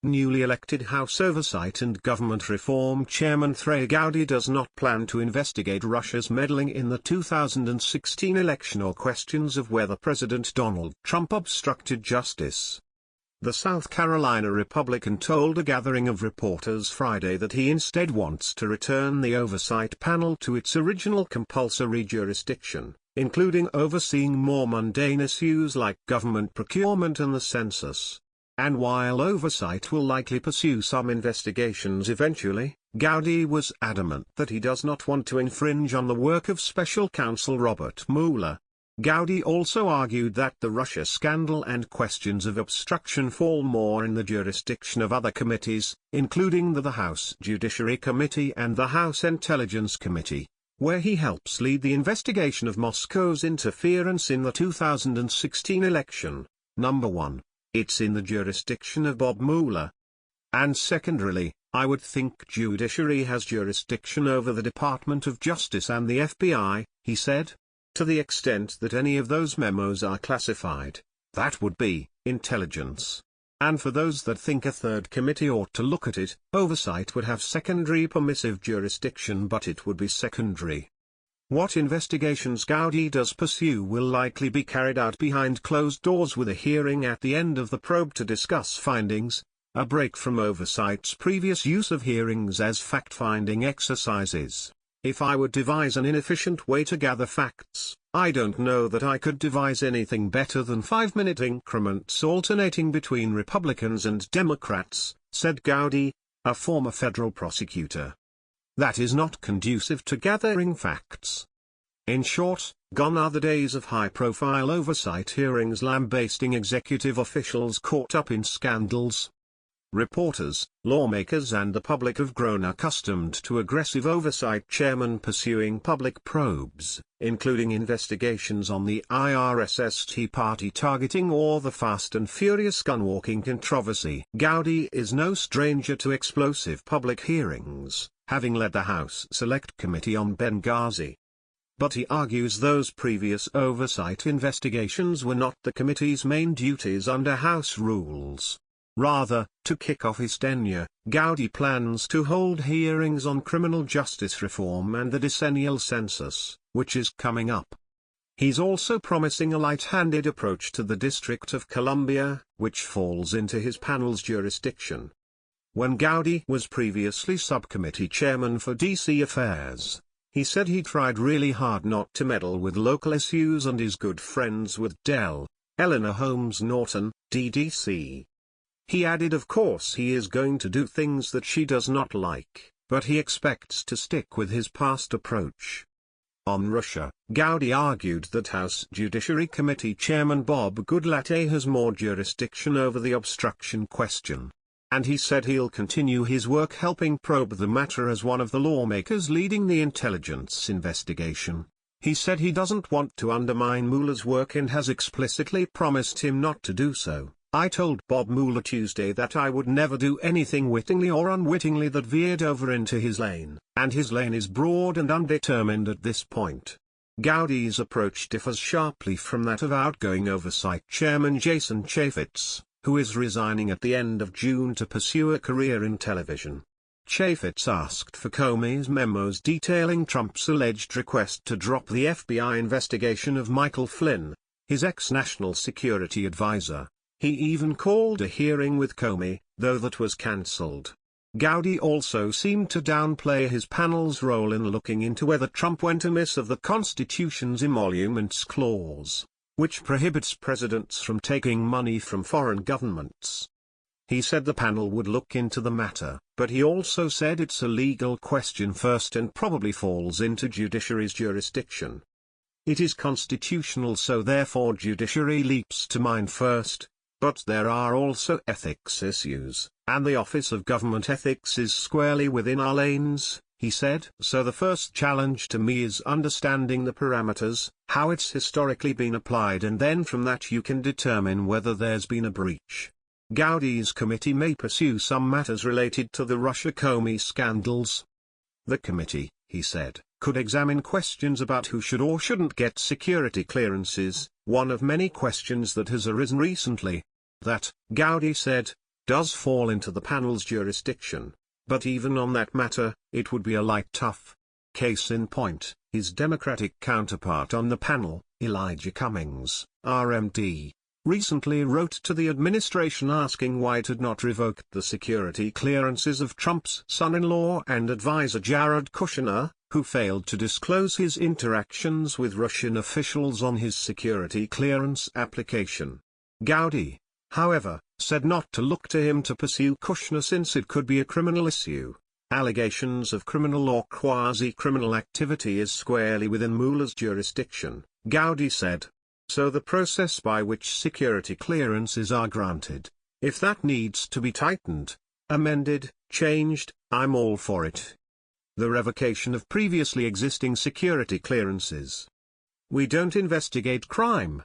Newly elected House Oversight and Government Reform Chairman Trey Gowdy does not plan to investigate Russia's meddling in the 2016 election or questions of whether President Donald Trump obstructed justice. The South Carolina Republican told a gathering of reporters Friday that he instead wants to return the Oversight panel to its original compulsory jurisdiction, including overseeing more mundane issues like government procurement and the census. And while Oversight will likely pursue some investigations eventually, Gowdy was adamant that he does not want to infringe on the work of Special Counsel Robert Mueller. Gowdy also argued that the Russia scandal and questions of obstruction fall more in the jurisdiction of other committees, including the House Judiciary Committee and the House Intelligence Committee, where he helps lead the investigation of Moscow's interference in the 2016 election. Number 1. It's in the jurisdiction of Bob Mueller. And secondarily, I would think judiciary has jurisdiction over the Department of Justice and the FBI, he said. To the extent that any of those memos are classified, that would be intelligence. And for those that think a third committee ought to look at it, Oversight would have secondary permissive jurisdiction, but it would be secondary. What investigations Gowdy does pursue will likely be carried out behind closed doors with a hearing at the end of the probe to discuss findings, a break from Oversight's previous use of hearings as fact-finding exercises. If I would devise an inefficient way to gather facts, I don't know that I could devise anything better than 5-minute increments alternating between Republicans and Democrats, said Gowdy, a former federal prosecutor. That is not conducive to gathering facts. In short, gone are the days of high-profile oversight hearings lambasting executive officials caught up in scandals. Reporters, lawmakers and the public have grown accustomed to aggressive oversight chairmen pursuing public probes, including investigations on the IRS's Tea Party targeting or the Fast and Furious gunwalking controversy. Gowdy is no stranger to explosive public hearings, having led the House Select Committee on Benghazi. But he argues those previous oversight investigations were not the committee's main duties under House rules. Rather, to kick off his tenure, Gowdy plans to hold hearings on criminal justice reform and the decennial census, which is coming up. He's also promising a light-handed approach to the District of Columbia, which falls into his panel's jurisdiction. When Gowdy was previously subcommittee chairman for D.C. affairs, he said he tried really hard not to meddle with local issues and is good friends with Eleanor Holmes Norton, DDC. He added of course he is going to do things that she does not like, but he expects to stick with his past approach. On Russia, Gowdy argued that House Judiciary Committee Chairman Bob Goodlatte has more jurisdiction over the obstruction question. And he said he'll continue his work helping probe the matter as one of the lawmakers leading the intelligence investigation. He said he doesn't want to undermine Mueller's work and has explicitly promised him not to do so. I told Bob Mueller Tuesday that I would never do anything wittingly or unwittingly that veered over into his lane, and his lane is broad and undetermined at this point. Gowdy's approach differs sharply from that of outgoing Oversight Chairman Jason Chaffetz, who is resigning at the end of June to pursue a career in television. Chaffetz asked for Comey's memos detailing Trump's alleged request to drop the FBI investigation of Michael Flynn, his ex-national security advisor. He even called a hearing with Comey, though that was cancelled. Gowdy also seemed to downplay his panel's role in looking into whether Trump went amiss of the Constitution's Emoluments Clause, which prohibits presidents from taking money from foreign governments. He said the panel would look into the matter, but he also said it's a legal question first and probably falls into judiciary's jurisdiction. It is constitutional, so therefore judiciary leaps to mind first. But there are also ethics issues, and the Office of Government Ethics is squarely within our lanes, he said. So the first challenge to me is understanding the parameters, how it's historically been applied, and then from that you can determine whether there's been a breach. Gowdy's committee may pursue some matters related to the Russia-Comey scandals. The committee, he said, could examine questions about who should or shouldn't get security clearances, one of many questions that has arisen recently. That, Gowdy said, does fall into the panel's jurisdiction, but even on that matter, it would be a light tough. Case in point, his Democratic counterpart on the panel, Elijah Cummings, RMD, recently wrote to the administration asking why it had not revoked the security clearances of Trump's son-in-law and advisor Jared Kushner, who failed to disclose his interactions with Russian officials on his security clearance application. Gowdy, however, said not to look to him to pursue Kushner since it could be a criminal issue. Allegations of criminal or quasi-criminal activity is squarely within Mueller's jurisdiction, Gowdy said. So the process by which security clearances are granted, if that needs to be tightened, amended, changed, I'm all for it. The revocation of previously existing security clearances. We don't investigate crime.